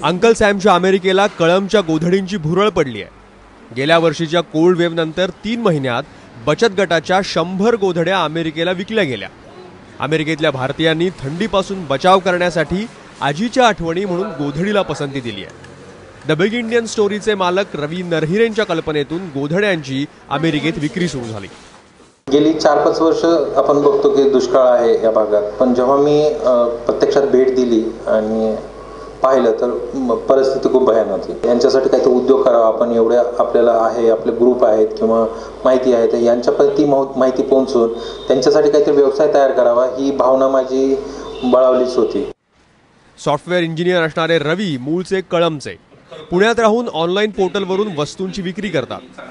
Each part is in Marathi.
अंकल सॅमच्या अमेरिकेला कळमच्या गोधडींची भुरळ पडली आहे। गेल्या वर्षीच्या कोल्ड वेव्ह नंतर 3 महिन्यात बचत गटाच्या 100 गोधड्या अमेरिकेला विकल्या गेल्या। अमेरिकेतल्या भारतीयांनी थंडीपासून बचाव करण्यासाठी आजीच्या आठवणी म्हणून गोधडीला पसंती दिली आहे। द बिग इंडियन स्टोरीचे मालक रवी नरहिरेंच्या कल्पनेतून गोधड्यांची अमेरिकेत विक्री सुरू झाली। गेली 4-5 वर्ष आपण बघतो की दुष्काळ आहे या भागात, पण जेव्हा मी प्रत्यक्षात भेट दिली आणि पाहिलं तर परिस्थिती खूप भयानक होती। यांच्यासाठी काहीतरी उद्योग करावा आपण, एवढ्या आपल्याला आहे, आपले ग्रुप आहेत किंवा माहिती आहे तर यांच्यापर्यंत ती माहिती पोहोचून त्यांच्यासाठी काहीतरी व्यवसाय तयार करावा ही भावना माझी बळावलीच होती। सॉफ्टवेअर इंजिनियर असणारे रवी मूळचे कळमचे, पुण्यात राहून ऑनलाईन पोर्टलवरून वस्तूंची विक्री करतात।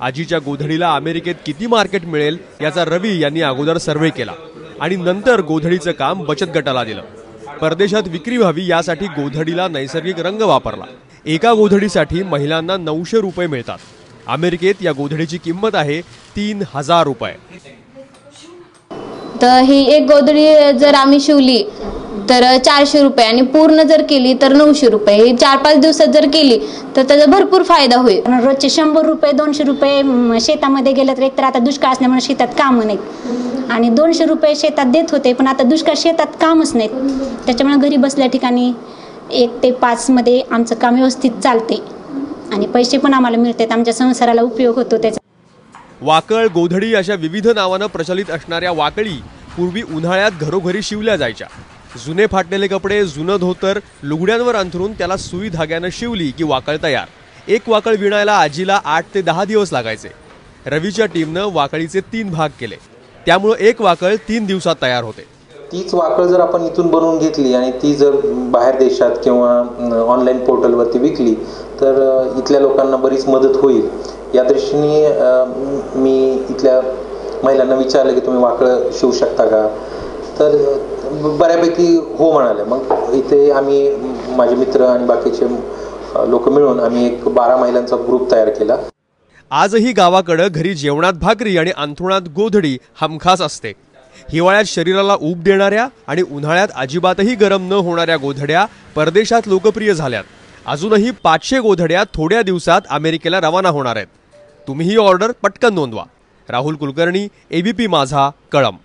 आजीच्या गोधडीला अमेरिकेत किती मार्केट मिळेल याचा रवी यांनी अगोदर सर्व्हे केला आणि नंतर गोधडीचं काम बचत गटाला दिलं। परदेशात विक्री व्हावी यासाठी गोधडीला नैसर्गिक रंग वापरला। एका गोधडीसाठी महिलांना 900 रुपये मिळतात। अमेरिकेत या गोधडीची किंमत आहे 3000 रुपये। तर ही एक गोधडी जर आम्ही शिवली तर 400 रुपये आणि पूर्ण जर केली तर 900 रुपये। ही 4-5 दिवसात जर केली तर त्याचा भरपूर फायदा होईल। रोजचे 100 रुपये 200 रुपये शेतामध्ये गेलं तर एकतर आता दुष्काळ असल्यामुळे शेतात कामं नाहीत आणि 200 रुपये शेतात देत होते, पण आता दुष्काळ शेतात कामच नाहीत। त्याच्यामुळे घरी बसल्या ठिकाणी 1 ते 5 मध्ये आमचं काम व्यवस्थित चालते आणि पैसे पण आम्हाला मिळतात, आमच्या संसाराला उपयोग होतो त्याचा। वाकळ, गोधडी अशा विविध नावानं प्रचलित असणाऱ्या वाकळी पूर्वी उन्हाळ्यात घरोघरी शिवल्या जायच्या। जुने फाटलेले कपडे, जुनं धोतर लुगड्यांवर अंथरून त्याला सुई धाग्यानं शिवली की वाकळ तयार। एक वाकळ विणायला आजीला 8 ते 10 दिवस लागायचे। रवीच्या टीमनं वाकळीचे 3 भाग केले, त्यामुळे एक वाकळ 3 दिवसात तयार होते। तीच वाकळ जर आपण इथून बनवून घेतली आणि ती जर बाहेर देशात किंवा ऑनलाईन पोर्टलवरती विकली तर इथल्या लोकांना बरीच मदत होईल। या दृष्टीने मी इथल्या महिलांना विचारलं की तुम्ही वाकळ शिवू शकता का, तर बऱ्यापैकी हो म्हणाले। मग इथे आम्ही माझे मित्र आणि बाकीचे लोक मिळून आम्ही एक 12 महिलांचा ग्रुप तयार केला। आजही गावाकडे घरी जेवणात भाकरी आणि अंथरुणात गोधडी हमखास असते। हिवाळ्यात शरीराला ऊब देणाऱ्या आणि उन्हाळ्यात अजिबातही गरम न होणाऱ्या गोधड्या परदेशात लोकप्रिय झाल्यात। अजूनही 500 गोधड्या थोड्या दिवसात अमेरिकेला रवाना होणार आहेत। तुम्हीही ऑर्डर पटकन नोंदवा। राहुल कुलकर्णी, ABP माझा, कळम।